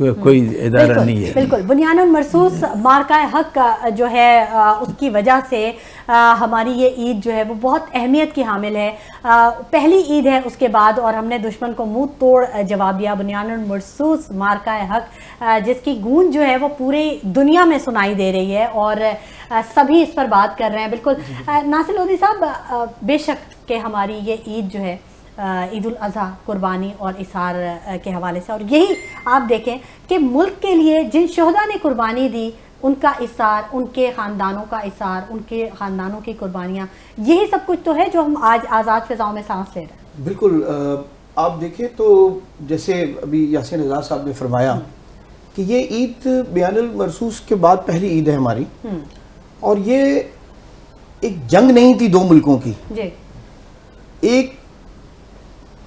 کوئی ادارہ نہیں ہے. بالکل بنیان المرصوص مارکہ حق جو ہے اس کی وجہ سے ہماری یہ عید جو ہے وہ بہت اہمیت کی حامل ہے. پہلی عید ہے اس کے بعد اور ہم نے دشمن کو منہ توڑ جواب دیا. بنیان المرصوص مارکہ حق جس کی گونج جو ہے وہ پوری دنیا میں سنائی دے رہی ہے اور سبھی اس پر بات کر رہے ہیں. بالکل ناصر لودھی صاحب، بے شک کہ ہماری یہ عید جو ہے عید الاضحیٰ قربانی اور اثار کے حوالے سے، اور یہی آپ دیکھیں کہ ملک کے لیے جن شہداء نے قربانی دی ان کا اثار، ان کے خاندانوں کا اثار، ان کے خاندانوں کی قربانیاں، یہی سب کچھ تو ہے جو ہم آج آزاد فضاؤں میں سانس لے رہے ہیں. بالکل آپ دیکھیں تو جیسے ابھی یاسین رضا صاحب نے فرمایا کہ یہ عید بیان المرصوص کے بعد پہلی عید ہے ہماری، اور یہ ایک جنگ نہیں تھی دو ملکوں کی، ایک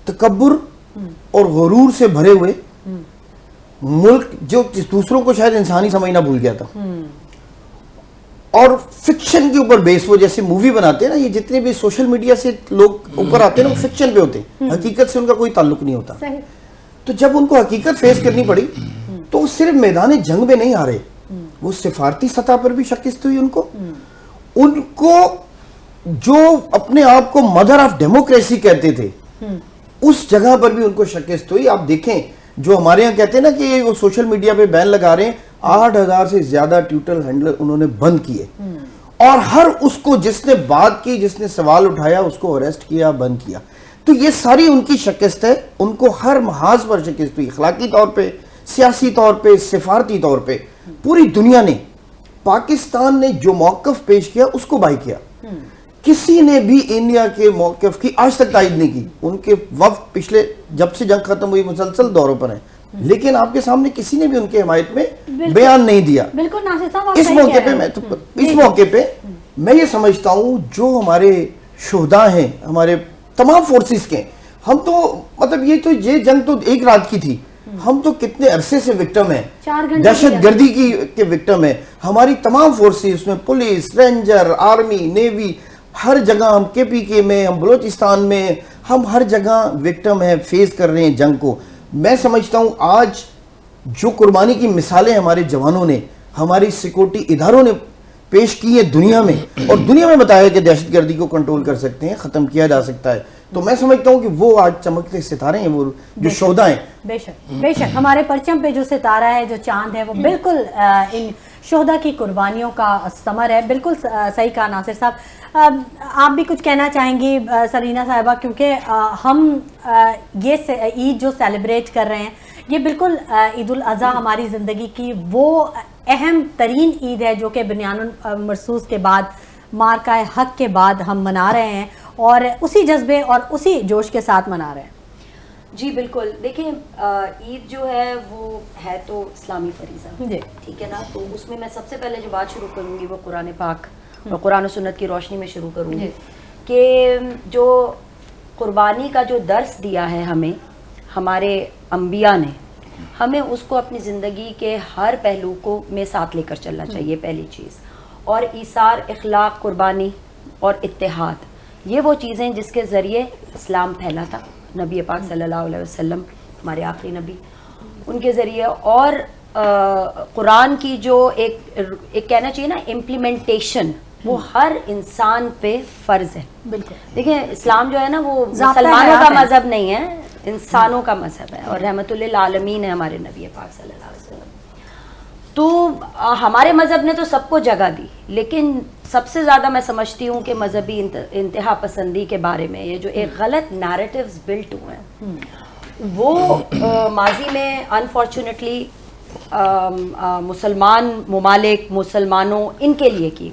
تکبر اور غرور سے بھرے ہوئے ملک جو دوسروں کو شاید انسانی سمجھنا بھول گیا تھا، اور فکشن کے اوپر بیس، وہ جیسے مووی بناتے ہیں نا، یہ جتنے بھی سوشل میڈیا سے لوگ اوپر آتے ہیں نا، وہ فکشن پہ ہوتے ہیں، حقیقت سے ان کا کوئی تعلق نہیں ہوتا. تو جب ان کو حقیقت فیس کرنی پڑی تو وہ صرف میدان جنگ میں نہیں ہارے، وہ سفارتی سطح پر بھی شکست ہوئی. ان کو جو اپنے آپ کو مدر آف ڈیموکریسی کہتے تھے اس جگہ پر بھی ان کو شکست ہوئی. آپ دیکھیں جو ہمارے یہاں کہتے ہیں نا کہ وہ سوشل میڈیا پہ بین لگا رہے ہیں، 8,000 سے زیادہ ٹویٹر ہینڈلر انہوں نے بند کیے، اور ہر اس کو جس نے بات کی، جس نے سوال اٹھایا، اس کو اریسٹ کیا، بند کیا. تو یہ ساری ان کی شکست ہے. ان کو ہر محاذ پر شکست ہوئی، اخلاقی طور پہ، سیاسی طور پہ، سفارتی طور پہ. پوری دنیا نے پاکستان نے جو موقف پیش کیا اس کو بائی کیا. کسی نے بھی انڈیا کے موقف کی آج تک تائید نہیں کی. ان کے وفد پچھلے جب سے جنگ ختم ہوئی مسلسل دوروں پر ہیں، لیکن آپ کے سامنے کسی نے بھی ان کے حمایت میں بیان نہیں دیا. بالکل ناصر صاحب، اس موقع پہ میں یہ سمجھتا ہوں جو ہمارے شہداء ہیں، ہمارے تمام فورسز کے، ہم تو مطلب یہ جنگ تو ایک رات کی تھی، ہم تو کتنے عرصے سے وکٹم ہیں، دہشت گردی کے وکٹم ہیں. ہماری تمام فورسز، اس میں پولیس، رینجر، آرمی، نیوی، ہر جگہ، ہم کے پی کے میں، ہم بلوچستان میں، ہم ہر جگہ وکٹم ہیں، فیس کر رہے ہیں جنگ کو. میں سمجھتا ہوں آج جو قربانی کی مثالیں ہمارے جوانوں نے، ہماری سیکورٹی اداروں نے پیش کی ہے دنیا میں، اور دنیا میں بتایا کہ دہشت گردی کو کنٹرول کر سکتے ہیں، ختم کیا جا سکتا ہے، تو میں سمجھتا ہوں کہ وہ آج چمکتے ستارے ہیں، وہ جو شہداء ہیں. بے شک ہمارے پرچم پہ جو ستارہ ہے، جو چاند ہے، وہ بالکل ان شہداء کی قربانیوں کا ثمر ہے. بالکل صحیح کہا ناصر صاحب. آپ بھی کچھ کہنا چاہیں گی سرینا صاحبہ، کیونکہ ہم یہ عید جو سیلیبریٹ کر رہے ہیں، یہ بالکل عید الاضحیٰ ہماری زندگی کی وہ اہم ترین عید ہے جو کہ بنیان المرصوص کے بعد، مارکہ حق کے بعد ہم منا رہے ہیں، اور اسی جذبے اور اسی جوش کے ساتھ منا رہے ہیں. جی بالکل. دیکھیں عید جو ہے وہ ہے تو اسلامی فریضہ، جی ٹھیک ہے نا. تو اس میں سب سے پہلے جو بات شروع کروں گی وہ قرآن پاک اور قرآن و سنت کی روشنی میں شروع کروں گی کہ جو قربانی کا جو درس دیا ہے ہمیں ہمارے انبیاء نے، ہمیں اس کو اپنی زندگی کے ہر پہلو کو میں ساتھ لے کر چلنا چاہیے، پہلی چیز. اور ایثار، اخلاق، قربانی اور اتحاد، یہ وہ چیزیں جس کے ذریعے اسلام پھیلا تھا. نبی پاک صلی اللہ علیہ وسلم ہمارے آخری نبی، ان کے ذریعے. اور قرآن کی جو ایک کہنا چاہیے نا امپلیمنٹیشن، وہ ہر انسان پہ فرض ہے. بالکل. دیکھیں اسلام جو ہے نا وہ مسلمانوں کا مذہب نہیں ہے، انسانوں کا مذہب ہے، اور رحمت للعالمین ہے ہمارے نبی پاک صلی اللہ علیہ وسلم. تو ہمارے مذہب نے تو سب کو جگہ دی، لیکن سب سے زیادہ میں سمجھتی ہوں کہ مذہبی انتہا پسندی کے بارے میں یہ جو ایک غلط نیریٹیوز بلٹ ہوئے ہیں، وہ ماضی میں انفارچونیٹلی مسلمان ممالک، مسلمانوں، ان کے لیے کی.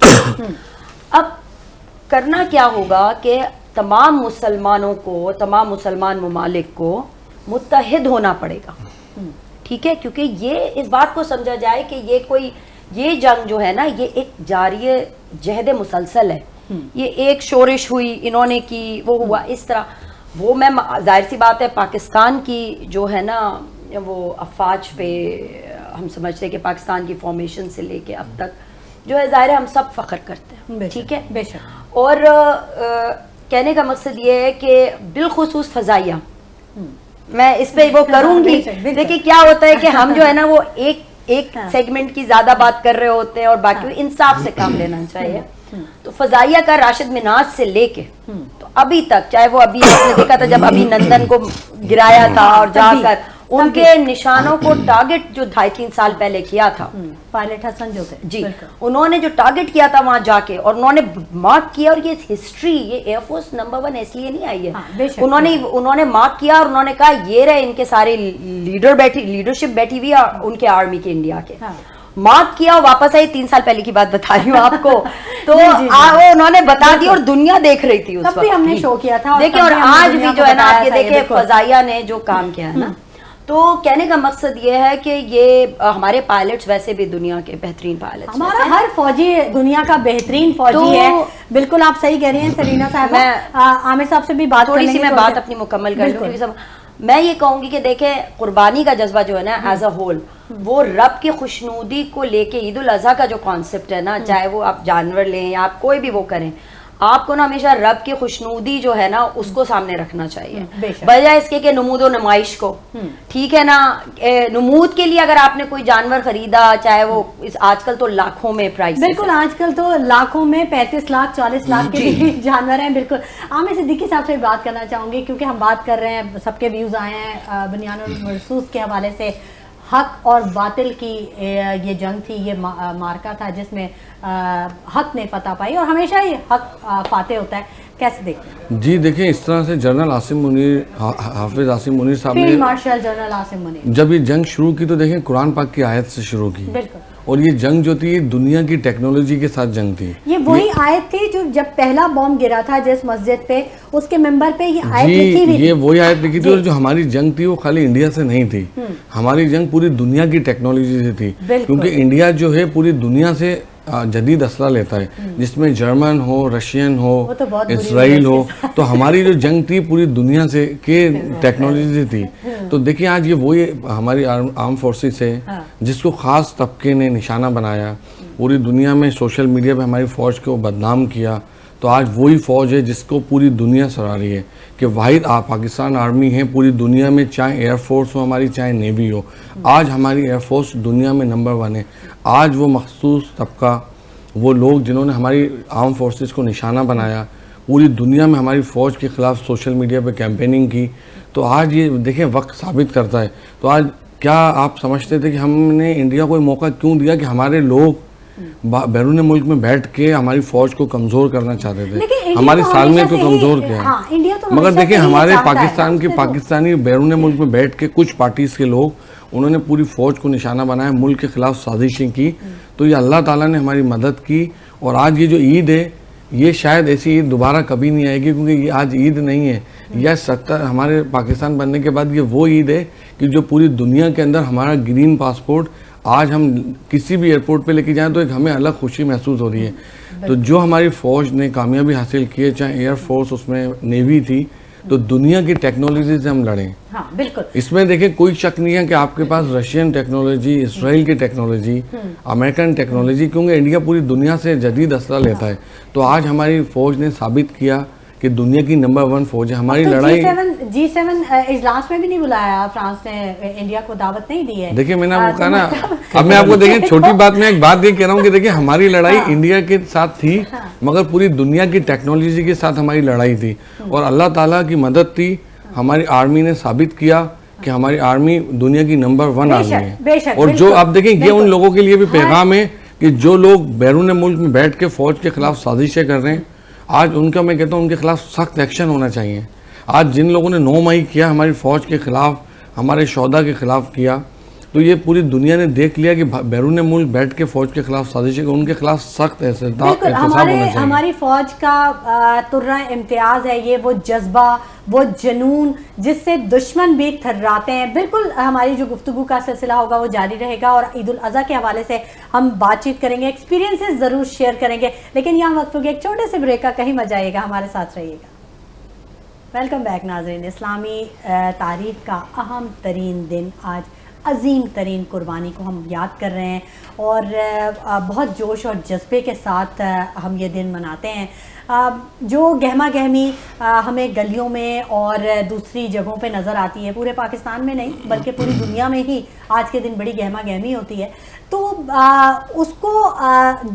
اب کرنا کیا ہوگا کہ تمام مسلمانوں کو، تمام مسلمان ممالک کو متحد ہونا پڑے گا، ٹھیک ہے، کیونکہ یہ اس بات کو سمجھا جائے کہ یہ جنگ جو ہے نا یہ ایک جاری جہد مسلسل ہے. یہ ایک شورش ہوئی، انہوں نے کی، وہ ہوا اس طرح. وہ میں ظاہر سی بات ہے پاکستان کی جو ہے نا وہ افواج پہ ہم سمجھتے ہیں کہ پاکستان کی فارمیشن سے لے کے اب تک جو ہے ظاہر ہے ہم سب فخر کرتے ہیں، ٹھیک ہے. بے شک. اور کہنے کا مقصد یہ ہے کہ بالخصوص فضائیہ، میں اس پہ وہ کروں گی. دیکھیے کیا ہوتا ہے کہ ہم جو ہے نا وہ ایک سیگمنٹ کی زیادہ بات کر رہے ہوتے ہیں اور باقی انصاف سے کام لینا چاہیے. تو فضائیہ کا راشد مناج سے لے کے تو ابھی تک, چاہے وہ ابھی آپ نے دیکھا تھا جب ابھی نندن کو گرایا تھا اور جا کر ان کے نشانوں کو ٹارگٹ جو 2.5-3 سال پہلے کیا تھا پائلٹ حسن جو تھے جی, انہوں نے جو ٹارگٹ کیا تھا وہاں جا کے اور انہوں نے مارک کیا, اور یہ ہسٹری, یہ ایئر فورس نمبر 1 اس لیے نہیں آئی ہے, انہوں نے مارک کیا اور انہوں نے کہا یہ رہے ان کے سارے لیڈرشپ بیٹھی ہوئی ہے ان کے آرمی کے, انڈیا کے, مارک کیا اور واپس آئی. 3 سال پہلے کی بات بتا رہی ہوں آپ کو, تو انہوں نے بتا دی اور دنیا دیکھ رہی تھی اس وقت, ہم نے شو کیا تھا. دیکھیں اور آج بھی جو ہے نا آپ یہ دیکھیں فضائیہ نے جو کام کیا ہے نا, تو کہنے کا مقصد یہ ہے کہ یہ ہمارے پائلٹس ویسے بھی دنیا کے بہترین پائلٹس, ہمارا ہر فوجی دنیا کا بہترین فوجی ہے. بالکل آپ صحیح کہہ رہی ہیں سرینا صاحب. عامر صاحب سے بھی بات تھوڑی سی میں بات اپنی مکمل کر لوں. میں یہ کہوں گی کہ دیکھیں قربانی کا جذبہ جو ہے نا ایز اے ہول, وہ رب کی خوشنودی کو لے کے عید الاضحیٰ کا جو کانسیپٹ ہے نا, چاہے وہ آپ جانور لیں یا آپ کوئی بھی وہ کریں, آپ کو نا ہمیشہ رب کی خوشنودی جو ہے نا اس کو سامنے رکھنا چاہیے بجائے اس کے کہ نمود و نمائش کو. ٹھیک ہے نا, نمود کے لیے اگر آپ نے کوئی جانور خریدا, چاہے وہ آج کل تو لاکھوں میں پرائس, بالکل آج کل تو لاکھوں میں 35 لاکھ 40 لاکھ کے بھی جانور ہیں. بالکل عامر صدیقی صاحب سے بات کرنا چاہوں گی کیونکہ ہم بات کر رہے ہیں, سب کے ویوز آئے ہیں بنیان المرصوص کے حوالے سے. حق اور باطل کی یہ جنگ تھی, یہ مارکا تھا جس میں حق نے فتح پائی اور ہمیشہ ہی حق فاتح ہوتا ہے. کیسے دیکھتے ہیں؟ جی دیکھیں, اس طرح سے جنرل عاصم منیر, حافظ عاصم منیر صاحب نے field marshal general Asim Munir جب یہ جنگ شروع کی تو دیکھیں قرآن پاک کی آیت سے شروع کی, بالکل, اور یہ جنگ جو تھی دنیا کی ٹیکنالوجی کے ساتھ جنگ تھی. یہ وہی آیت تھی جو جب پہلا بوم گرا تھا جس مسجد پہ, اس کے ممبر پہ یہ آیت لکھی ہوئی تھی. یہ وہی آیت لکھی تھی, اور جو ہماری جنگ تھی وہ خالی انڈیا سے نہیں تھی, ہماری جنگ پوری دنیا کی ٹیکنالوجی سے تھی, کیونکہ انڈیا جو ہے پوری دنیا سے جدید اسلحہ لیتا ہے, جس میں جرمن ہو, رشین ہو, اسرائیل ہو. تو ہماری جو جنگ تھی پوری دنیا سے کے ٹیکنالوجی سے تھی. تو دیکھیں آج یہ وہی ہماری آرم فورسز ہے جس کو خاص طبقے نے نشانہ بنایا, پوری دنیا میں سوشل میڈیا پہ ہماری فوج کو بدنام کیا. تو آج وہی فوج ہے جس کو پوری دنیا سراہ رہی ہے کہ واحد پاکستان آرمی ہے پوری دنیا میں, چاہے ایئر فورس ہو ہماری, چاہے نیوی ہو. آج ہماری ایئر فورس دنیا میں نمبر 1 ہے. آج وہ مخصوص طبقہ, وہ لوگ جنہوں نے ہماری آرم فورسز کو نشانہ بنایا, پوری دنیا میں ہماری فوج کے خلاف سوشل میڈیا پہ کیمپیننگ کی. تو آج یہ دیکھیں وقت ثابت کرتا ہے. تو آج کیا آپ سمجھتے تھے کہ ہم نے انڈیا کو موقع کیوں دیا کہ ہمارے لوگ بیرون ملک میں بیٹھ کے ہماری فوج کو کمزور کرنا چاہتے تھے, ہماری سالمیت کو کمزور کیا, مگر دیکھیں ہمارے پاکستانی بیرون ملک میں بیٹھ کے کچھ پارٹیز کے لوگ, انہوں نے پوری فوج کو نشانہ بنایا, ملک کے خلاف سازشیں کی. تو یہ اللہ تعالیٰ نے ہماری مدد کی. اور آج یہ جو عید ہے, یہ شاید ایسی عید دوبارہ کبھی نہیں آئے گی, کیونکہ یہ آج عید نہیں ہے, یہ ہمارے پاکستان بننے کے بعد یہ وہ عید ہے کہ جو پوری دنیا کے اندر ہمارا گرین پاسپورٹ آج ہم کسی بھی ایئرپورٹ پہ لے کے جائیں تو ایک ہمیں الگ خوشی محسوس ہو رہی ہے. تو جو ہماری فوج نے کامیابی حاصل کی ہے, چاہے ایئر فورس اس میں نیوی تھی, تو دنیا کی ٹیکنالوجی سے ہم لڑیں. ہاں بالکل, اس میں دیکھیں کوئی شک نہیں ہے کہ آپ کے پاس رشین ٹیکنالوجی, اسرائیل کی ٹیکنالوجی, امریکن ٹیکنالوجی, کیونکہ انڈیا پوری دنیا سے جدید اسلحہ لیتا ہے. تو آج ہماری فوج نے ثابت کیا کہ دنیا کی نمبر 1 فوج ہے. ہماری لڑائی G7 اجلاس میں بھی نہیں بلایا فرانس نے, انڈیا کو دعوت نہیں دی ہے. دیکھیں میں نے آپ کو کہا نا, اب میں آپ کو دیکھیں چھوٹی بات میں ایک بات یہ کہہ رہا ہوں کہ دیکھیں ہماری لڑائی انڈیا کے ساتھ تھی, مگر پوری دنیا کی ٹیکنالوجی کے ساتھ ہماری لڑائی تھی, اور اللہ تعالیٰ کی مدد تھی. ہماری آرمی نے ثابت کیا کہ ہماری آرمی دنیا کی نمبر 1 آرمی ہے. اور جو آپ دیکھیں یہ ان لوگوں کے لیے بھی پیغام ہے کہ جو لوگ بیرون ملک میں بیٹھ کے فوج کے خلاف سازشیں کر رہے ہیں, آج ان کا میں کہتا ہوں ان کے خلاف سخت ایکشن ہونا چاہیے. آج جن لوگوں نے 9 مئی کیا ہماری فوج کے خلاف, ہمارے شہداء کے خلاف کیا, تو یہ پوری دنیا نے دیکھ لیا کہ بیرون ملک بیٹھ کے فوج کے خلاف سازشیں, ان کے خلاف سخت احتساب ہونا چاہیے. ہماری فوج کا ترہ امتیاز ہے یہ, وہ جذبہ, وہ جنون جس سے دشمن بھی تھراتے ہیں. بالکل ہماری جو گفتگو کا سلسلہ ہوگا وہ جاری رہے گا, اور عید الاضحیٰ کے حوالے سے ہم بات چیت کریں گے, ایکسپیرینسز ضرور شیئر کریں گے. لیکن یہاں وقت ہو گیا ایک چھوٹے سے بریک کا, کہیں مت جائیے گا, ہمارے ساتھ رہیے گا. ویلکم بیک ناظرین. اسلامی تاریخ کا اہم ترین دن آج عظیم ترین قربانی کو ہم یاد کر رہے ہیں اور بہت جوش اور جذبے کے ساتھ ہم یہ دن مناتے ہیں. جو گہما گہمی ہمیں گلیوں میں اور دوسری جگہوں پہ نظر آتی ہے, پورے پاکستان میں نہیں بلکہ پوری دنیا میں ہی آج کے دن بڑی گہما گہمی ہوتی ہے, تو اس کو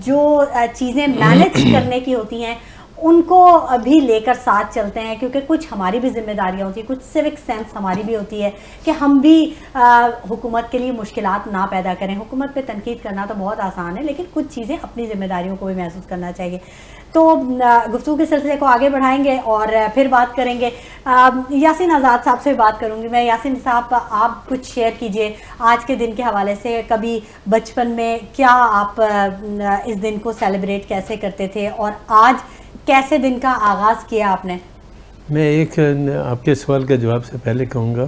جو چیزیں مینیج کرنے کی ہوتی ہیں ان کو بھی لے کر ساتھ چلتے ہیں, کیونکہ کچھ ہماری بھی ذمہ داریاں ہوتی ہیں, کچھ سیوک سینس ہماری بھی ہوتی ہے کہ ہم بھی حکومت کے لیے مشکلات نہ پیدا کریں. حکومت پہ تنقید کرنا تو بہت آسان ہے, لیکن کچھ چیزیں اپنی ذمہ داریوں کو بھی محسوس کرنا چاہیے. تو گفتگو کے سلسلے کو آگے بڑھائیں گے اور پھر بات کریں گے. یاسین آزاد صاحب سے بات کروں گی میں. یاسین صاحب, آپ کچھ شیئر کیجئے آج کے دن کے حوالے سے. کبھی بچپن میں کیا آپ اس دن کو سیلیبریٹ کیسے کرتے تھے اور آج کیسے دن کا آغاز کیا آپ نے؟ میں ایک آپ کے سوال کا جواب سے پہلے کہوں گا,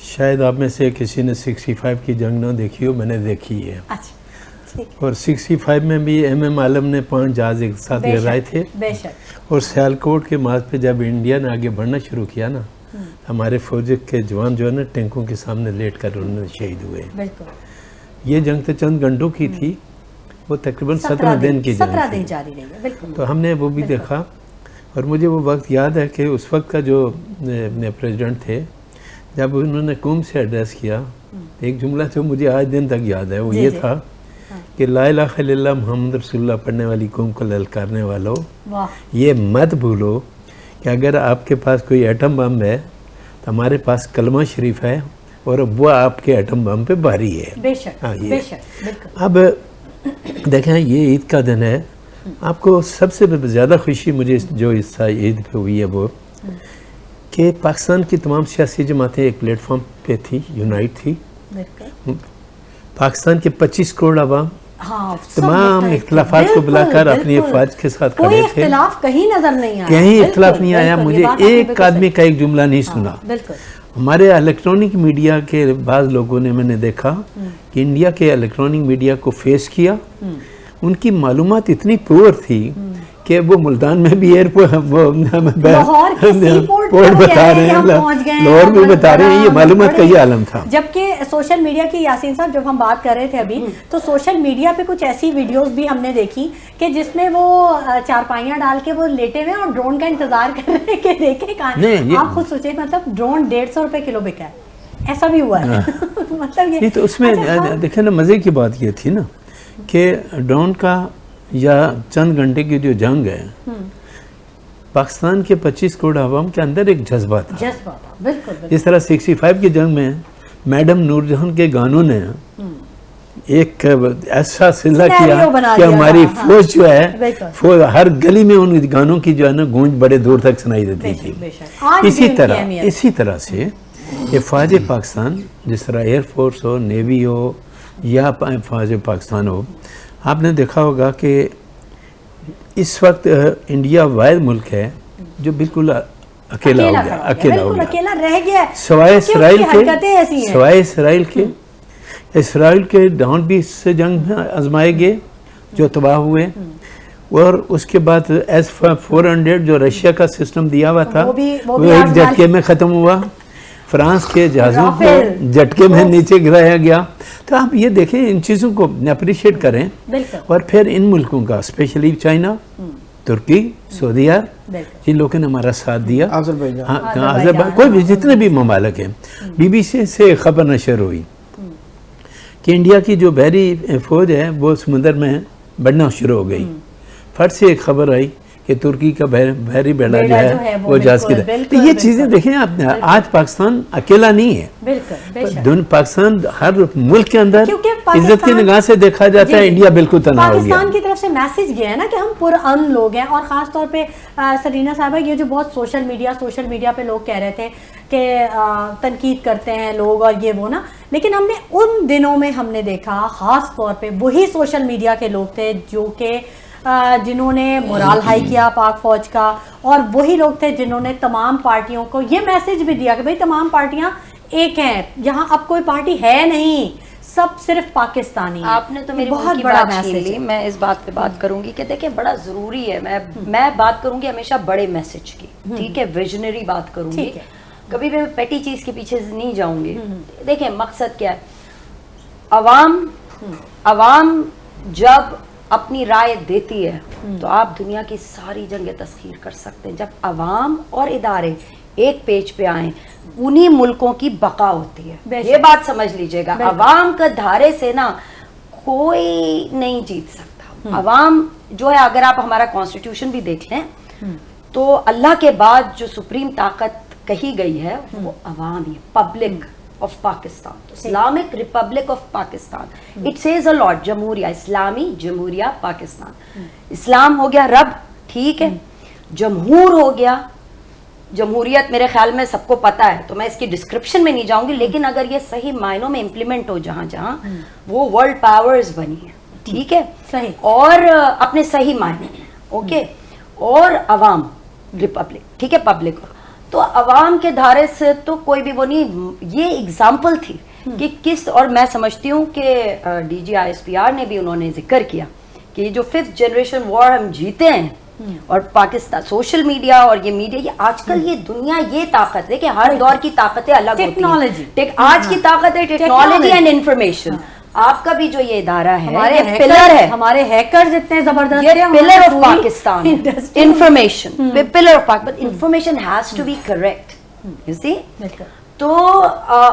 شاید آپ میں سے کسی نے 65 کی جنگ نہ دیکھی ہو, میں نے دیکھی ہے. اچھا, اور 65 میں بھی ایم عالم نے 5 جہاز ایک ساتھ گرائے تھے, اور سیالکوٹ کے مارچ پہ جب انڈیا نے آگے بڑھنا شروع کیا نا, ہمارے فوج کے جوان جو ہے نا ٹینکوں کے سامنے لیٹ کر انہوں نے شہید ہوئے. یہ جنگ تو چند گھنٹوں کی تھی, وہ تقریباً 17 دن کی جنگ تھی. تو ہم نے وہ بھی دیکھا, اور مجھے وہ وقت یاد ہے کہ اس وقت کا جو پریزیڈنٹ تھے, جب انہوں نے قوم سے ایڈریس کیا, ایک جملہ جو مجھے آج دن تک یاد ہے, وہ یہ تھا کہ لا الہ الا اللہ محمد رسول اللہ پڑھنے والی قوم کو للکارنے والوں, یہ مت بھولو کہ اگر آپ کے پاس کوئی ایٹم بم ہے تو ہمارے پاس کلمہ شریف ہے, اور وہ آپ کے ایٹم بم پہ بھاری ہے. اب دیکھیں, یہ عید کا دن ہے. آپ کو سب سے زیادہ خوشی مجھے جو حصہ عید پہ ہوئی ہے وہ کہ پاکستان کی تمام سیاسی جماعتیں ایک پلیٹ فارم پہ تھی, یونائٹ تھی. پاکستان کے 25 کروڑ عوام تمام اختلافات کو بلا کر اپنی افواج کے ساتھ کھڑے تھے. کوئی اختلاف کہیں نظر نہیں آیا, کہیں اختلاف نہیں آیا. مجھے ایک آدمی کا ایک جملہ نہیں سنا. ہمارے الیکٹرانک میڈیا کے بعض لوگوں نے, میں نے دیکھا کہ انڈیا کے الیکٹرانک میڈیا کو فیس کیا, ان کی معلومات اتنی پور تھی کہ وہ ملتان میں بھی ایئرپورٹ بتا رہے ہیں, لاہور بھی بتا رہے ہیں, یہ معلومات کا یہ عالم تھا. جبکہ سوشل میڈیا کی, یاسین صاحب جب ہم بات کر رہے تھے ابھی, تو سوشل میڈیا پہ کچھ ایسی ویڈیوز بھی ہم نے دیکھی کہ جس میں وہ چارپائیاں ڈال کے وہ لیٹے ہوئے اور ڈرون کا انتظار کر رہے ہیں کہ دیکھیں کہاں. آپ خود سوچیں, مطلب ڈرون 150 روپے کلو بکا ہے, ایسا بھی ہوا ہے. مطلب یہ تو اس میں دیکھیں نا, مزے کی بات یہ تھی نا کہ ڈرون کا یا چند گھنٹے کی جو جنگ ہے, پاکستان کے 25 کروڑ عوام کے اندر ایک جذبہ تھا. جس طرح 65 کی جنگ میں میڈم نور جہاں کے گانوں نے ایک ایسا سلسلہ کیا کہ ہماری فوج جو ہے, ہر گلی میں ان گانوں کی جو ہے نا گونج بڑے دور تک سنائی دیتی تھی. اسی طرح سے افواج پاکستان, جس طرح ایئر فورس ہو, نیوی ہو یا افواج پاکستان ہو, آپ نے دیکھا ہوگا کہ اس وقت انڈیا واحد ملک ہے جو بالکل اکیلا ہو گیا, سوائے اسرائیل کے ڈاؤن بھی اس سے جنگ میں آزمائے گئے جو تباہ ہوئے, اور اس کے بعد S-400 جو رشیا کا سسٹم دیا ہوا تھا وہ ایک جھٹکے میں ختم ہوا. فرانس کے جہازوں کو جھٹکے میں نیچے گرایا گیا. تو آپ یہ دیکھیں, ان چیزوں کو اپریشیٹ کریں, اور پھر ان ملکوں کا, اسپیشلی چائنا, ترکی, سعودی عرب, جن لوگوں نے ہمارا ساتھ دیا, کوئی بھی جتنے بھی ممالک ہیں. BBC سے خبر نشر ہوئی کہ انڈیا کی جو بحری فوج ہے وہ سمندر میں بڑھنا شروع ہو گئی. فٹ سے ایک خبر آئی کہ ترکی کا بحری بیڑا جو ہے وہ جہاز کی. یہ چیزیں دیکھیں آپ, آج پاکستان اکیلا نہیں ہے. پاکستان ہر ملک کے اندر عزت کی نگاہ سے دیکھا جاتا ہے, انڈیا بالکل تنہا ہو گیا. پاکستان کی طرف سے میسج گیا ہے نا کہ ہم پرامن لوگ ہیں, اور خاص طور پہ سرینا صاحبہ, یہ جو بہت سوشل میڈیا پہ لوگ کہہ رہے تھے کہ تنقید کرتے ہیں لوگ اور یہ وہ نا, لیکن ہم نے ان دنوں میں ہم نے دیکھا خاص طور پہ وہی سوشل میڈیا کے لوگ تھے جو کہ جنہوں نے مورال ہائی کیا پاک فوج کا, اور وہی لوگ تھے جنہوں نے تمام پارٹیوں کو یہ میسج بھی دیا کہ بھئی تمام پارٹیاں ایک ہیں, یہاں اب کوئی پارٹی ہے نہیں, سب صرف پاکستانی. آپ نے تو میری بہت بڑا میسج لی, میں اس بات پہ بات کروں گی کہ دیکھیں بڑا ضروری ہے, میں بات کروں گی ہمیشہ بڑے میسج کی, ٹھیک ہے, ویژنری بات کروں گی. کبھی بھی میں پیٹی چیز کے پیچھے نہیں جاؤں گی. دیکھیں مقصد کیا ہے, عوام جب اپنی رائے دیتی ہے تو آپ دنیا کی ساری جنگیں تسخیر کر سکتے ہیں. جب عوام اور ادارے ایک پیج پہ آئیں انہی ملکوں کی بقا ہوتی ہے. یہ بات سمجھ لیجئے گا, عوام کا دھارے سے نا کوئی نہیں جیت سکتا. عوام جو ہے, اگر آپ ہمارا کانسٹیٹیوشن بھی دیکھ لیں تو اللہ کے بعد جو سپریم طاقت کہی گئی ہے وہ عوام ہی, public of Pakistan, Islamic Republic of Pakistan. It says a lot, جمہوریہ, اسلامی جمہوریہ پاکستان. اسلام ہو گیا رب, ٹھیک ہے, جمہور ہو گیا, جمہوریت میرے خیال میں سب کو پتا ہے تو میں اس کی ڈسکرپشن میں نہیں جاؤں گی, لیکن اگر یہ صحیح معنوں میں امپلیمنٹ ہو جہاں جہاں, وہ ورلڈ پاورز بنی ہے, ٹھیک ہے, صحیح, اور اپنے صحیح معنی میں, اوکے, اور عوام ریپبلک, ٹھیک ہے, پبلک. تو عوام کے دھارے سے تو کوئی بھی وہ نہیں. یہ اگزامپل تھی کہ کس, اور میں سمجھتی ہوں کہ ڈی جی ISPR نے بھی انہوں نے ذکر کیا کہ یہ جو 5th جنریشن وار ہم جیتے ہیں, اور پاکستان سوشل میڈیا اور یہ میڈیا, یہ آج کل یہ دنیا یہ طاقت ہے کہ ہر دور کی طاقتیں الگ ہوتی ہیں. آج کی طاقت ہے ٹیکنالوجی اینڈ انفارمیشن. آپ کا بھی جو یہ ادارہ ہے, یہ پلر ہے, ہمارے ہیکرز اتنے زبردست یہ pillar of Pakistan, information pillar of Pakistan, but information has to be correct, you see. تو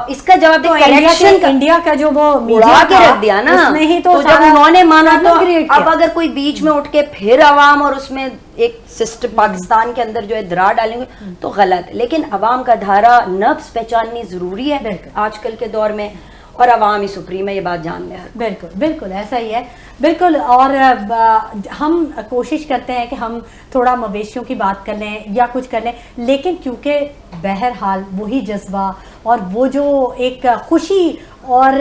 اس کا جواب کلیکشن انڈیا کا جو وہ اڑا کے رکھ دیا نا, تو جب انہوں نے مانا تو اب اگر کوئی بیچ میں اٹھ کے پھر عوام اور اس میں ایک سسٹم پاکستان کے اندر جو ہے درار ڈالیں گے تو غلط ہے. لیکن عوام کا دھارا نفس پہچاننی ضروری ہے آج کل کے دور میں, اور عوام ہی سپریم ہے, یہ بات جان لیں. بالکل بالکل ایسا ہی ہے, بالکل. اور ہم کوشش کرتے ہیں کہ ہم تھوڑا مویشیوں کی بات کر لیں یا کچھ کر لیں, لیکن کیونکہ بہرحال وہی جذبہ اور وہ جو ایک خوشی اور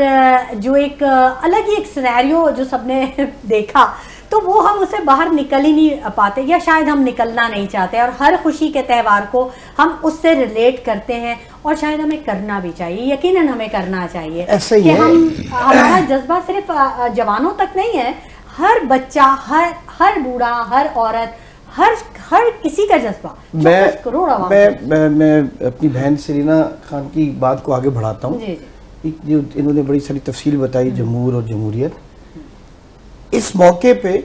جو ایک الگ ہی ایک سینیریو جو سب نے دیکھا, تو وہ ہم اسے باہر نکل ہی نہیں پاتے, یا شاید ہم نکلنا نہیں چاہتے. اور ہر خوشی کے تہوار کو ہم اس سے ریلیٹ کرتے ہیں, اور شاید ہمیں کرنا بھی چاہیے, یقیناً ہمیں کرنا چاہیے. ایسا ہی کہ ہے, ہمارا جذبہ صرف جوانوں تک نہیں ہے, ہر بچہ, ہر بوڑھا, ہر عورت, ہر کسی کا جذبہ. میں اپنی بہن سرینا خان کی بات کو آگے بڑھاتا ہوں. جو انہوں نے بڑی ساری تفصیل بتائی جمہور اور جمہوریت. اس موقع پہ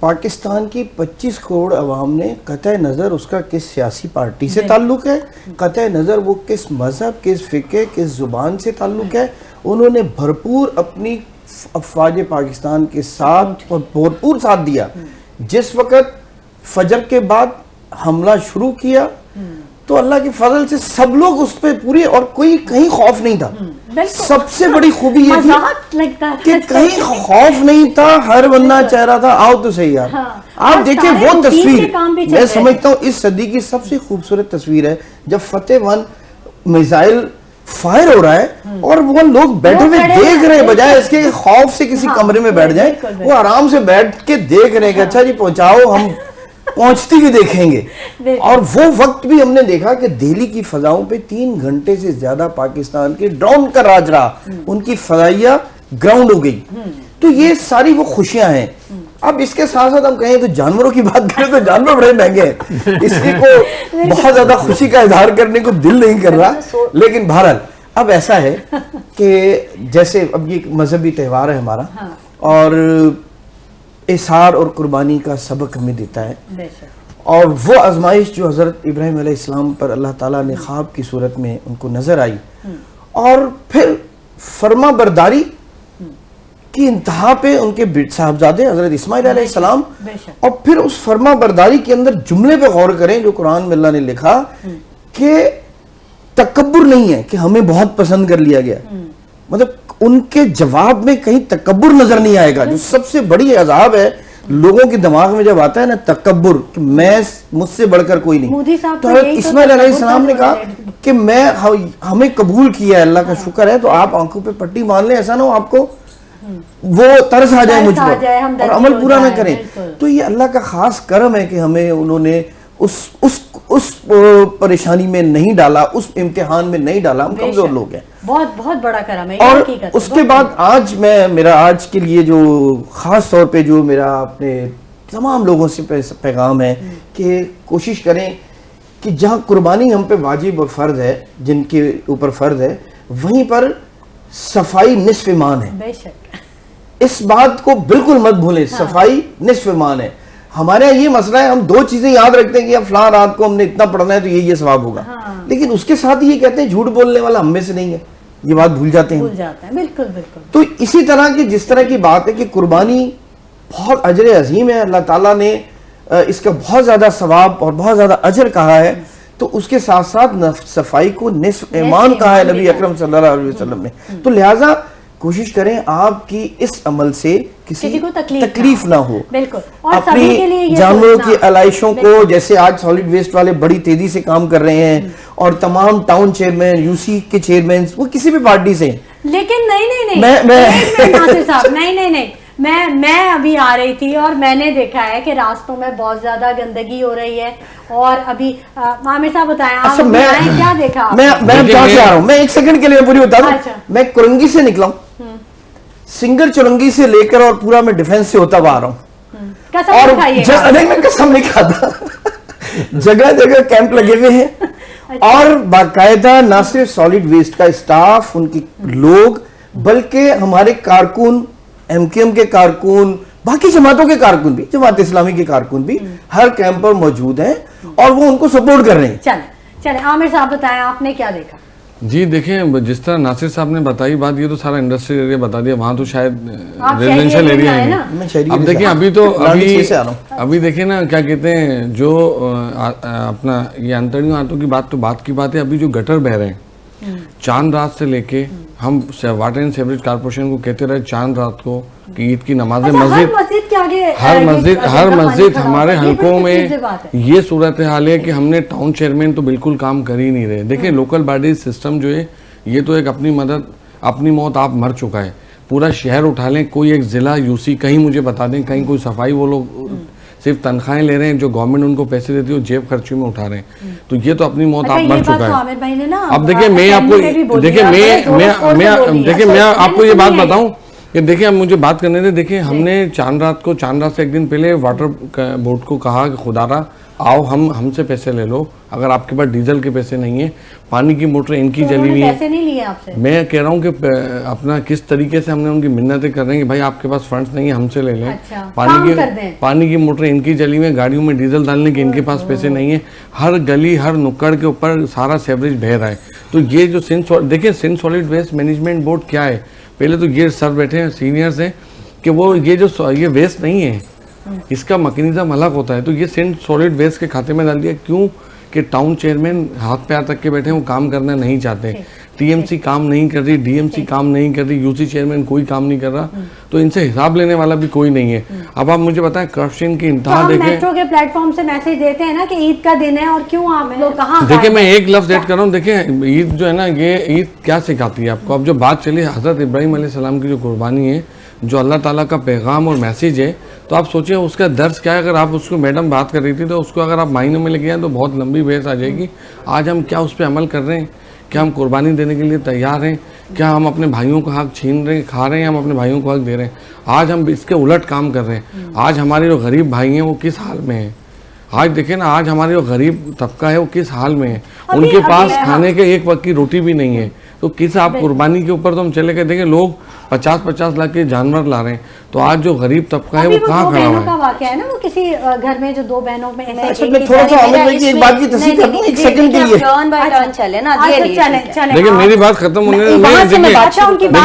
پاکستان کی 25 کروڑ عوام نے قطع نظر اس کا کس سیاسی پارٹی سے تعلق ہے, قطع نظر وہ کس مذہب, کس فقہ, کس زبان سے تعلق ہے, انہوں نے بھرپور اپنی افواج پاکستان کے ساتھ اور بھرپور ساتھ دیا. جس وقت فجر کے بعد حملہ شروع کیا تو اللہ کے فضل سے سب لوگ اس پہ پورے, اور کوئی کہیں خوف نہیں تھا. سب سے بڑی خوبی یہ تھی کہ کہیں خوف نہیں تھا, ہر بندہ چاہ رہا تھا آؤ تو صحیح یار. آپ دیکھیں وہ تصویر, میں سمجھتا ہوں اس صدی کی سب سے خوبصورت تصویر ہے جب فتح 1 میزائل فائر ہو رہا ہے اور وہ لوگ بیٹھے ہوئے دیکھ رہے ہیں, بجائے اس کے خوف سے کسی کمرے میں بیٹھ جائیں, وہ آرام سے بیٹھ کے دیکھ رہے ہیں کہ اچھا جی پہنچاؤ, ہم پہنچتی بھی دیکھیں گے. اور وہ وقت بھی ہم نے دیکھا کہ دہلی کی فضاؤں پہ 3 گھنٹے سے زیادہ پاکستان کے ڈرون کا راج رہا, ان کی فضائیہ گراؤنڈ ہو گئی. تو یہ ساری وہ خوشیاں ہیں. اب اس کے ساتھ ساتھ ہم کہیں تو جانوروں کی بات کریں تو جانور بڑے مہنگے ہیں, اس لیے کو بہت زیادہ خوشی کا اظہار کرنے کو دل نہیں کر رہا. لیکن بہرحال اب ایسا ہے کہ جیسے اب یہ مذہبی تہوار ہے ہمارا, اور اظہار اور قربانی کا سبق ہمیں دیتا ہے, اور وہ آزمائش جو حضرت ابراہیم علیہ السلام پر اللہ تعالیٰ نے خواب کی صورت میں ان کو نظر آئی, اور پھر فرما برداری کی انتہا پہ ان کے صاحبزادے حضرت اسماعیل علیہ السلام, اور پھر اس فرما برداری کے اندر جملے پہ غور کریں جو قرآن میں اللہ نے لکھا کہ تکبر نہیں ہے کہ ہمیں بہت پسند کر لیا گیا. مطلب ان کے جواب میں کہیں تکبر نظر نہیں آئے گا, جو سب سے بڑی عذاب ہے لوگوں کے دماغ میں جب آتا ہے نا تکبر, کہ میں مجھ سے بڑھ کر کوئی نہیں. تو حضرت اسماعیل علیہ السلام نے کہا کہ میں ہمیں قبول کیا ہے, اللہ کا شکر ہے, تو آپ آنکھوں پہ پٹی مان لیں, ایسا نہ ہو آپ کو وہ ترس آ جائے مجھ پر اور عمل پورا نہ کریں. تو یہ اللہ کا خاص کرم ہے کہ ہمیں انہوں نے اس پریشانی میں نہیں ڈالا, اس امتحان میں نہیں ڈالا. ہم کمزور لوگ ہیں, بہت بڑا کرم ہے. اور اس کے بعد آج میرا آج کے لیے جو خاص طور پہ جو میرا اپنے تمام لوگوں سے پیغام ہے کہ کوشش کریں کہ جہاں قربانی ہم پہ واجب اور فرض ہے، جن کے اوپر فرض ہے، وہیں پر صفائی نصف ایمان ہے. بے شک اس بات کو بالکل مت بھولیں، صفائی نصف ایمان ہے. ہمارے یہاں یہ مسئلہ ہے، ہم دو چیزیں یاد رکھتے ہیں کہ فلاں رات کو ہم نے اتنا پڑھنا ہے تو یہ ثواب ہوگا، لیکن اس کے ساتھ یہ کہتے ہیں جھوٹ بولنے والا ہم میں سے نہیں ہے، یہ بات بھول جاتے ہیں. بھول جاتا ہے، بالکل بالکل. تو اسی طرح کی جس طرح کی بات ہے کہ قربانی بہت اجر عظیم ہے، اللہ تعالیٰ نے اس کا بہت زیادہ ثواب اور بہت زیادہ اجر کہا ہے، تو اس کے ساتھ ساتھ صفائی کو نصف ایمان کہا ہے نبی اکرم صلی اللہ علیہ وسلم نے. تو لہٰذا کوشش کریں آپ کی اس عمل سے کسی کو تکلیف نہ ہو. بالکل. اور اپنی جانوروں کی علائشوں کو، جیسے آج سالڈ ویسٹ والے بڑی تیزی سے کام کر رہے ہیں، اور تمام ٹاؤن چیئرمین، یو سی کے چیئرمین، وہ کسی بھی پارٹی سے ہیں. لیکن نہیں ناصر صاحب، نہیں میں ابھی آ رہی تھی اور میں نے دیکھا ہے کہ راستوں میں بہت زیادہ گندگی ہو رہی ہے. اور ابھی عامر صاحب بتائیں آپ کیا دیکھا؟ میں کہاں سے آ رہا ہوں، میں ایک سیکنڈ کے لیے پوری بتا دوں. میں کرنگی سے نکلا ہوں، سنگر چرنگی سے لے کر اور پورا میں ڈیفنس سے ہوتا ہوا آ رہا ہوں. اور نہیں، میں قسم نہیں کھاتا، جگہ جگہ کیمپ لگے ہوئے ہیں، اور باقاعدہ نہ صرف سالڈ ویسٹ کا اسٹاف، ان کے لوگ، بلکہ ہمارے کارکن، ایم کیو ایم کے کارکن، باقی جماعتوں کے کارکن بھی، جماعت اسلامی کے کارکن بھی ہر کیمپ پر موجود ہیں اور وہ ان کو سپورٹ کر رہے ہیں. چلیں عامر صاحب بتائیں آپ نے کیا دیکھا؟ جی دیکھیں، جس طرح ناصر صاحب نے بتائی بات، یہ تو سارا انڈسٹریل ایریا بتا دیا، وہاں تو شاید ریزیڈینشل ایریا ہے. اب دیکھیں ابھی دیکھیں نا کیا کہتے ہیں، جو اپنا یہ انتڑیوں ہاتھوں کی بات کی بات ہے، ابھی جو گٹر بہ رہے ہیں چاند رات سے لے کے، ہم واٹر اینڈ سیوریج کارپوریشن کو کہتے رہے چاند رات کو کہ عید کی نمازیں ہر مسجد ہمارے حلقوں میں یہ صورتحال ہے کہ ہم نے ٹاؤن چیئرمین تو بالکل کام کر ہی نہیں رہے. دیکھیں لوکل باڈیز سسٹم جو ہے یہ تو ایک اپنی مدد اپنی موت آپ مر چکا ہے. پورا شہر اٹھا لیں، کوئی ایک ضلع یو سی کہیں مجھے بتا دیں کہیں کوئی صفائی، وہ لوگ صرف تنخواہیں لے رہے ہیں، جو گورنمنٹ ان کو پیسے دیتی ہے وہ جیب خرچی میں اٹھا رہے ہیں. تو یہ تو اپنی موت آپ مر چکا ہے. اب دیکھیں میں آپ کو یہ بات بتاؤں کہ دیکھیں اب مجھے بات کرنے دیں. دیکھیں ہم نے چاند رات سے ایک دن پہلے واٹر بورڈ کو کہا کہ خدا را آؤ ہم سے پیسے لے لو، اگر آپ کے پاس ڈیزل کے پیسے نہیں ہیں، پانی کی موٹریں ان کی جلی ہوئی ہیں. میں کہہ رہا ہوں کہ اپنا کس طریقے سے ہم نے ان کی منتیں کر رہے ہیں کہ بھائی آپ کے پاس فنڈز نہیں ہیں، ہم سے لے لیں. پانی کی موٹریں ان کی جلی ہوئی ہیں، گاڑیوں میں ڈیزل ڈالنے کے ان کے پاس پیسے نہیں ہیں. ہر گلی ہر نکڑ کے اوپر سارا سیوریج بہہ رہا ہے. تو یہ جو دیکھیں Sindh solid waste management board کیا ہے، پہلے تو یہ سر بیٹھے ہیں سینئرز ہیں کہ وہ یہ ویسٹ نہیں ہے، اس کا میکینزم الگ ہوتا ہے. تو یہ سندھ سالڈ ویسٹ کے کھاتے میں ڈال دیا. کیوں کہ ٹاؤن چیئرمین ہاتھ پہ تک کے بیٹھے ہیں، وہ کام کرنا نہیں چاہتے. ٹی ایم سی کام نہیں کر رہی، ڈی ایم سی کام نہیں کر رہی، یو سی چیئرمین کوئی کام نہیں کر رہا. تو ان سے حساب لینے والا بھی کوئی نہیں ہے. اب آپ مجھے بتائیں کرپشن کی انتہا دیکھیں. میٹرو کے پلیٹ فارم سے میسج دیتے ہیں نا کہ عید کا دن ہے اور کیوں آپ لوگ کہاں. دیکھیں میں ایک لفظ ایڈ کر رہا ہوں. دیکھیں عید جو ہے نا، یہ عید کیا سکھاتی ہے آپ کو. اب جو بات چلی حضرت ابراہیم علیہ السلام کی جو قربانی ہے، جو اللہ تعالیٰ کا پیغام اور میسیج ہے، تو آپ سوچیں اس کا درس کیا ہے. اگر آپ اس کو میڈم بات کر رہی تھی تو اس کو اگر آپ معنیوں میں لے کے جائیں تو بہت لمبی بحث آ جائے گی. آج ہم کیا اس پہ عمل کر رہے ہیں؟ کیا ہم قربانی دینے کے لیے تیار ہیں؟ کیا ہم اپنے بھائیوں کا حق چھین رہے ہیں، کھا رہے ہیں، ہم اپنے بھائیوں کو حق دے رہے ہیں؟ آج ہم اس کے الٹ کام کر رہے ہیں. آج ہمارے جو غریب بھائی ہیں وہ کس حال میں ہیں؟ آج دیکھیں نا، آج ہمارے جو غریب طبقہ ہے وہ کس حال میں ہے. ان کے پاس کھانے کے ایک وقت کی روٹی بھی نہیں ہے. تو کس آپ قربانی کے اوپر تو ہم چلے گئے. دیکھیں لوگ 50-50 لاکھ کے جانور لا رہے ہیں، تو آج جو غریب طبقہ ہے وہ کہاں کھڑا ہوا ہے؟ کا واقعہ ہے نا، وہ کسی گھر میں جو دو بہنوں میں دیکھیں میری بات ختم ہونے دیکھیں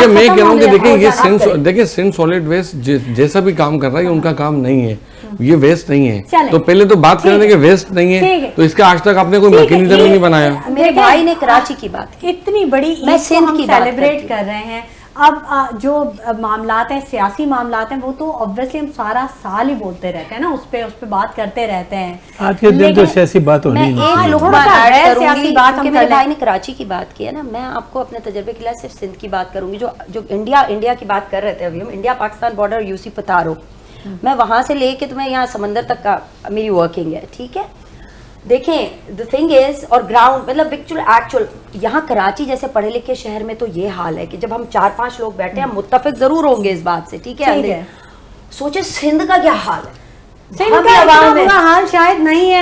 میں کہہ رہا ہوں کہ دیکھیں سندھ سالڈ ویسٹ جیسا بھی کام کر رہا ہے یہ ان کا کام نہیں ہے، یہ ویسٹ نہیں ہے. تو پہلے تو بات کریں کہ ویسٹ نہیں ہے، تو اس کا آج تک آپ نے کوئی میکینزم ہی نہیں بنایا. میرے بھائی نے کراچی کی بات کی، اتنی بڑی عید کو ہم سیلیبریٹ کر رہے ہیں. اب جو معاملات ہیں، سیاسی معاملات ہیں، وہ تو obviously ہم سارا سال ہی بولتے رہتے ہیں نا، اس پہ بات کرتے رہتے ہیں. آج کے دن تو سیاسی بات ہونی نہیں. میرے بھائی نے کراچی کی بات کی ہے نا، میں آپ کو اپنے تجربے کے لیے صرف سندھ کی بات کروں گی. جو انڈیا کی بات کر رہے تھے ابھی ہم، انڈیا پاکستان بارڈر یو سی پتارو، میں وہاں سے لے کے تمہیں یہاں سمندر تک کا میری ورکنگ ہے. ٹھیک ہے، دیکھیں the thing is اور گراؤنڈ مطلب ایکچوئل یہاں کراچی جیسے پڑھے لکھے شہر میں تو یہ حال ہے کہ جب ہم 4-5 لوگ بیٹھے ہیں متفق ضرور ہوں گے اس بات سے. ٹھیک ہے، سوچے سندھ کا کیا حال ہے. سندھ کا حال شاید نہیں ہے،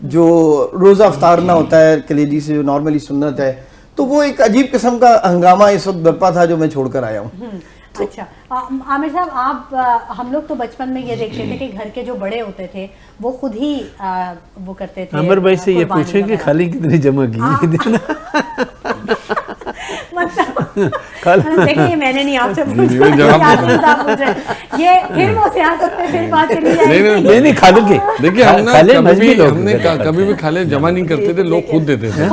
جو روزہ افطارنا ہوتا ہے کلیجی سے جو نارملی سنت ہے، تو وہ ایک عجیب قسم کا ہنگامہ اس وقت برپا تھا جو میں چھوڑ کر آیا ہوں. اچھا عامر صاحب، آپ ہم لوگ تو بچپن میں یہ دیکھتے تھے کہ گھر کے جو بڑے ہوتے تھے وہ خود ہی وہ کرتے تھے. عامر بھائی سے یہ پوچھیں کہ خالی کتنی جمع کی. دیکھیں یہ میں نے نہیں آپ سے پوچھا، یہ پھر وہ سیاست پہ پھر بات چلی جائے. نہیں خالو کی دیکھیے ہم نے کبھی بھی کھالے جمع نہیں کرتے تھے، لوگ خود دیتے تھے.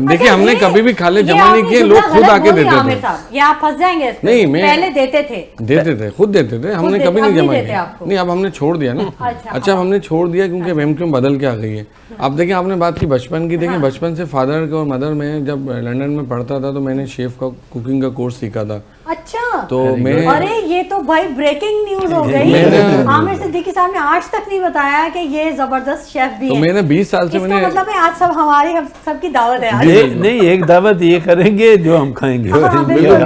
دیکھیے ہم نے کبھی بھی کھالے جمع نہیں کیے، لوگ خود آ کے دیتے تھے. یہ آپ پھنس جائیں گے. نہیں پہلے دیتے تھے خود دیتے تھے، ہم نے کبھی نہیں جمع کیا. نہیں اب ہم نے چھوڑ دیا نا. اچھا اب ہم نے چھوڑ دیا کیونکہ وہم کیوں بدل کے آ گئی ہے. اب دیکھیں آپ نے بات کی بچپن کی، دیکھیں بچپن سے فادر اور مدر میں جب لنڈن میں پڑھتا تھا تو میں نے شیف کا کوکنگ کا کورس سیکھا تھا. اچھا تو میں ارے یہ تو بھائی بریکنگ نیوز ہو گئی. عامر صدیقی صاحب نے آج تک نہیں بتایا کہ یہ زبردست شیف بھی ہے. تو میں نے 20 سال سے اس کا مطلب ہے آج سب ہماری سب کی دعوت ہے. نہیں ایک دعوت یہ کریں گے جو ہم کھائیں گے.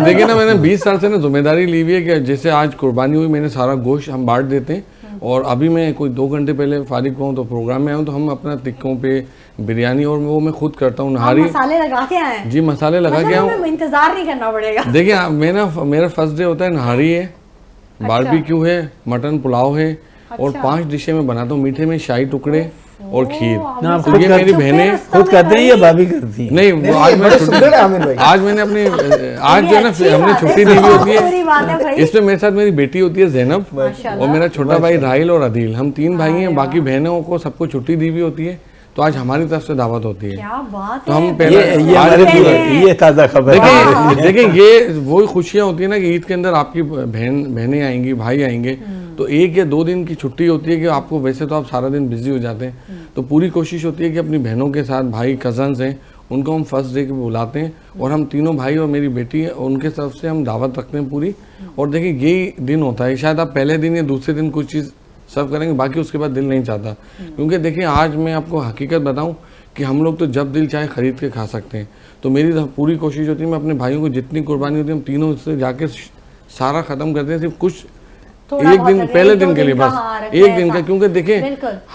دیکھیں نا میں نے 20 سال سے نا ذمہ داری لی ہوئی ہے کہ جیسے آج قربانی ہوئی میں نے سارا گوشت ہم بانٹ دیتے ہیں، اور ابھی میں کوئی 2 گھنٹے پہلے فارغ ہوں تو پروگرام میں آیا ہوں تو ہم اپنا ٹکوں پہ بریانی اور وہ میں خود کرتا ہوں. نہاری مسالے لگا کے آئے ہیں. جی مسالے لگا کے آؤں. انتظار نہیں کرنا پڑے گا. دیکھیں میں نا میرا فرسٹ ڈے ہوتا ہے نہاری ہے، باربیکیو ہے، مٹن پلاؤ ہے، اور 5 ڈشیں میں بناتا ہوں. میٹھے میں شاہی ٹکڑے اور کھیر. تو یہ میری بہنیں خود کرتے ہیں یا بھابھی کرتی ہیں؟ نہیں آج میں نے اپنی آج جو ہے نا ہم نے چھٹی دی ہوئی ہوتی ہے. اس میں میرے ساتھ میری بیٹی ہوتی ہے زینب اور میرا چھوٹا بھائی راہیل اور عدیل. ہم 3 بھائی ہیں، باقی بہنوں کو سب کو چھٹی دی ہوئی ہوتی ہے. تو آج ہماری طرف سے دعوت ہوتی ہے. تو ہم پہلے یہ تازہ خبر ہے. دیکھیں یہ وہی خوشیاں ہوتی ہیں نا کہ عید کے اندر آپ کی بہنیں آئیں گی، بھائی آئیں گے، تو 1 یا 2 دن کی چھٹی ہوتی ہے کہ آپ کو ویسے تو آپ سارا دن بزی ہو جاتے ہیں. تو پوری کوشش ہوتی ہے کہ اپنی بہنوں کے ساتھ، بھائی کزنز ہیں ان کو ہم فرسٹ ڈے کے بلاتے ہیں، اور ہم تینوں بھائی اور میری بیٹی ہے ان کے طرف سے ہم دعوت رکھتے ہیں پوری. اور دیکھیں یہی دن ہوتا ہے، شاید آپ پہلے دن یا دوسرے دن کچھ چیز سرو کریں گے، باقی اس کے بعد دل نہیں چاہتا. کیونکہ دیکھیں آج میں آپ کو حقیقت بتاؤں کہ ہم لوگ تو جب دل چاہے خرید کے کھا سکتے ہیں. تو میری پوری کوشش ہوتی ہے میں اپنے بھائیوں کو جتنی قربانی ہوتی ہے ہم تینوں سے جا کے سارا ختم کرتے ہیں، صرف کچھ ایک دن پہلے دن کے لیے بس ایک دن کا. کیونکہ دیکھیں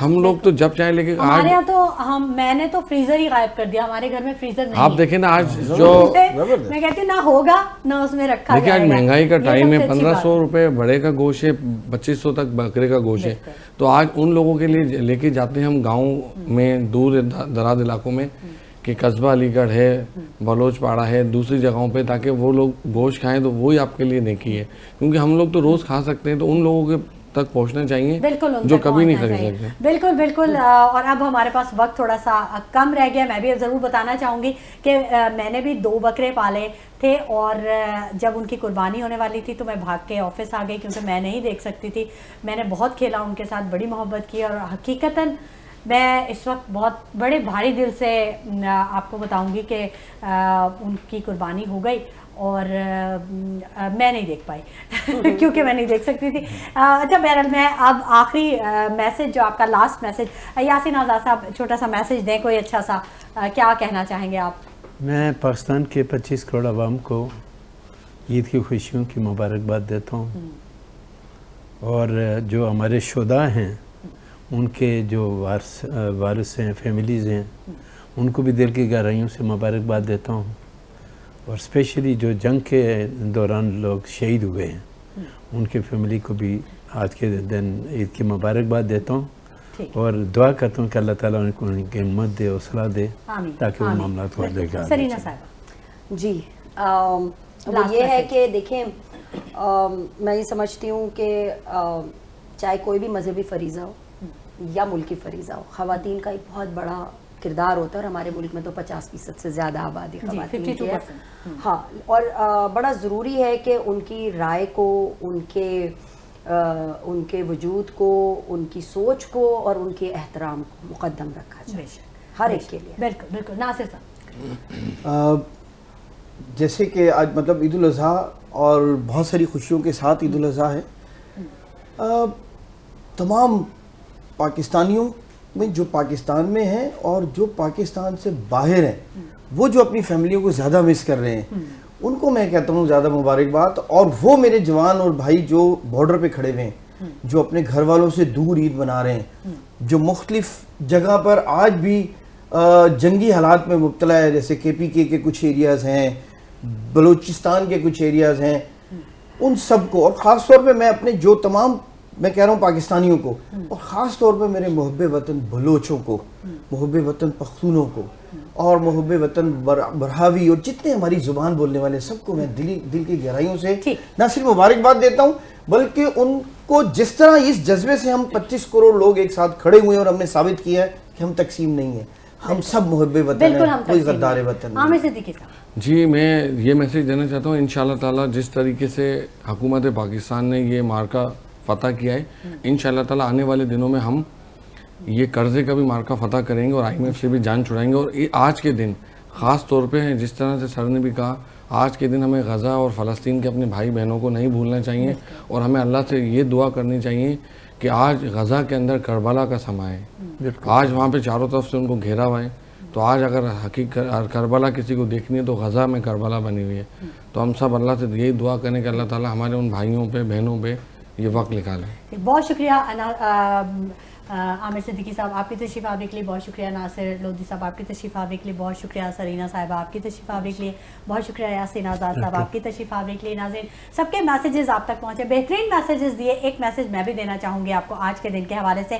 ہم لوگ تو جب چاہے لے کے ہمارے یہاں تو میں نے تو فریزر ہی غائب کر دیا. ہمارے گھر میں فریزر نہیں. آپ دیکھیں نا آج جو میں کہتی ہوں نہ ہوگا نہ اس میں رکھا دیکھیں آج مہنگائی کا ٹائم ہے، 1500 روپے بڑے کا گوشت ہے، 2500 تک بکرے کا گوشت ہے. تو آج ان لوگوں کے لیے لے کے جاتے ہیں ہم گاؤں میں، دور دراز علاقوں میں، کہ قصبہ علی گڑھ ہے، بلوچ پاڑا ہے، دوسری جگہوں پہ، تاکہ وہ لوگ گوشت کھائیں تو وہی آپ کے لیے نیکی ہے. کیونکہ ہم لوگ تو روز کھا سکتے ہیں، تو ان لوگوں کے تک پہنچنا چاہیے جو کبھی نہیں خرید سکتے. بالکل بالکل. اور اب ہمارے پاس وقت تھوڑا سا کم رہ گیا. میں بھی ضرور بتانا چاہوں گی کہ میں نے بھی 2 بکرے پالے تھے، اور جب ان کی قربانی ہونے والی تھی تو میں بھاگ کے آفس آ گئی کیونکہ میں نہیں دیکھ سکتی تھی. میں نے بہت کھیلا ان کے ساتھ، بڑی محبت کی، اور حقیقتاً میں اس وقت بہت بڑے بھاری دل سے آپ کو بتاؤں گی کہ ان کی قربانی ہو گئی اور میں نہیں دیکھ پائی کیونکہ میں نہیں دیکھ سکتی تھی. اچھا بہرحال میں اب آخری میسج جو آپ کا لاسٹ میسج، یاسین آزاد صاحب چھوٹا سا میسج دیں کوئی اچھا سا، کیا کہنا چاہیں گے آپ؟ میں پاکستان کے 25 کروڑ عوام کو عید کی خوشیوں کی مبارکباد دیتا ہوں، اور جو ہمارے شہداء ہیں ان کے جو وارث ہیں، فیملیز ہیں، ان کو بھی دل کی گہرائیوں سے مبارکباد دیتا ہوں. اور اسپیشلی جو جنگ کے دوران لوگ شہید ہوئے ہیں ان کے فیملی کو بھی آج کے دن عید کی مبارکباد دیتا ہوں، اور دعا کرتا ہوں کہ اللہ تعالیٰ ان کو ان کی ہمت دے، حوصلہ دے، تاکہ وہ معاملات کو لے کر. سرینا صاحب جی وہ یہ ہے کہ دیکھیں میں یہ سمجھتی ہوں کہ چاہے کوئی بھی مذہبی فریضہ ہو یا ملکی فریضہ ہو، خواتین کا ایک بہت بڑا کردار ہوتا ہے، اور ہمارے ملک میں تو 50% سے زیادہ آبادی خواتین کی ہے. ہاں، اور بڑا ضروری ہے کہ ان کی رائے کو، ان کے وجود کو، ان کی سوچ کو اور ان کے احترام کو مقدم رکھا جائے ہر ایک کے لیے. بالکل بالکل. ناصر صاحب جیسے کہ آج مطلب عید الاضحیٰ اور بہت ساری خوشیوں کے ساتھ عید الاضحیٰ ہے، تمام پاکستانیوں میں جو پاکستان میں ہیں اور جو پاکستان سے باہر ہیں، وہ جو اپنی فیملیوں کو زیادہ مس کر رہے ہیں، ان کو میں کہتا ہوں زیادہ مبارکباد. اور وہ میرے جوان اور بھائی جو بارڈر پہ کھڑے ہوئے ہیں، جو اپنے گھر والوں سے دور عید منا رہے ہیں، جو مختلف جگہ پر آج بھی جنگی حالات میں مبتلا ہے، جیسے KPK کے کچھ ایریاز ہیں، بلوچستان کے کچھ ایریاز ہیں، ان سب کو، اور خاص طور پہ میں اپنے جو تمام، میں کہہ رہا ہوں پاکستانیوں کو، اور خاص طور پہ میرے محب وطن بلوچوں کو، محب وطن پختونوں کو، اور محب وطن برہاوی اور جتنے ہماری زبان بولنے والے سب کو میں دل کی گہرائیوں سے نہ صرف مبارکباد دیتا ہوں، بلکہ ان کو جس طرح اس جذبے سے ہم 25 کروڑ لوگ ایک ساتھ کھڑے ہوئے ہیں اور ہم نے ثابت کیا ہے کہ ہم تقسیم نہیں ہیں، ہم سب محب وطن ہیں، کوئی غدار وطن نہیں۔ عامر صدیقی صاحب جی، میں یہ میسیج دینا چاہتا ہوں، انشاءاللہ تعالیٰ جس طریقے سے حکومت پاکستان نے یہ مارکہ فتح کیا ہے، انشاءاللہ تعالیٰ آنے والے دنوں میں ہم یہ قرضے کا بھی مارکہ فتح کریں گے اور IMF سے بھی جان چھڑائیں گے۔ اور آج کے دن خاص طور پہ جس طرح سے سر نے بھی کہا، آج کے دن ہمیں غزہ اور فلسطین کے اپنے بھائی بہنوں کو نہیں بھولنا چاہیے، اور ہمیں اللہ سے یہ دعا کرنی چاہیے کہ آج غزہ کے اندر کربلا کا سماں ہے، آج وہاں پہ چاروں طرف سے ان کو گھیرا ہوا ہے، تو آج اگر حقیقت کربلا کسی کو دیکھنی ہے تو غزہ میں کربلا بنی ہوئی ہے، تو ہم سب اللہ سے یہی دعا کریں کہ اللہ تعالیٰ ہمارے ان بھائیوں پہ بہنوں پہ یہ وقت نکالیں۔ بہت شکریہ عامر صدیقی صاحب آپ کی تشریف آنے کے لیے، بہت شکریہ ناصر لودھی صاحب آپ کی تشریف آنے کے لیے، بہت شکریہ سرینا صاحبہ آپ کی تشریف آنے کے لیے، بہت شکریہ یاسین آزاد صاحب آپ کی تشریف آنے کے لیے۔ ناظرین سب کے میسیجز آپ تک پہنچے، بہترین میسیجز دیے۔ ایک میسیج میں بھی دینا چاہوں گی آپ کو آج کے دن کے حوالے سے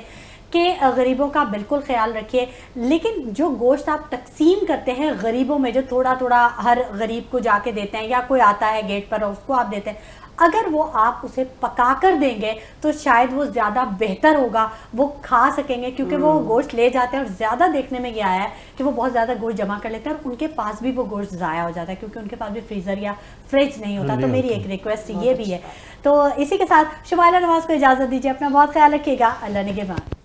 کہ غریبوں کا بالکل خیال رکھیے، لیکن جو گوشت آپ تقسیم کرتے ہیں غریبوں میں، جو تھوڑا تھوڑا ہر غریب کو جا کے دیتے ہیں یا کوئی آتا ہے گیٹ پر اس کو آپ دیتے ہیں، اگر وہ آپ اسے پکا کر دیں گے تو شاید وہ زیادہ بہتر ہوگا، وہ کھا سکیں گے، کیونکہ وہ گوشت لے جاتے ہیں اور زیادہ دیکھنے میں یہ آیا ہے کہ وہ بہت زیادہ گوشت جمع کر لیتے ہیں اور ان کے پاس بھی وہ گوشت ضائع ہو جاتا ہے کیونکہ ان کے پاس بھی فریزر یا فریج نہیں ہوتا۔ تو میری ایک ریکویسٹ یہ بھی ہے۔ تو اسی کے ساتھ شمائلہ نواز کو اجازت دیجیے، اپنا بہت خیال رکھیے گا، اللہ نگہبان۔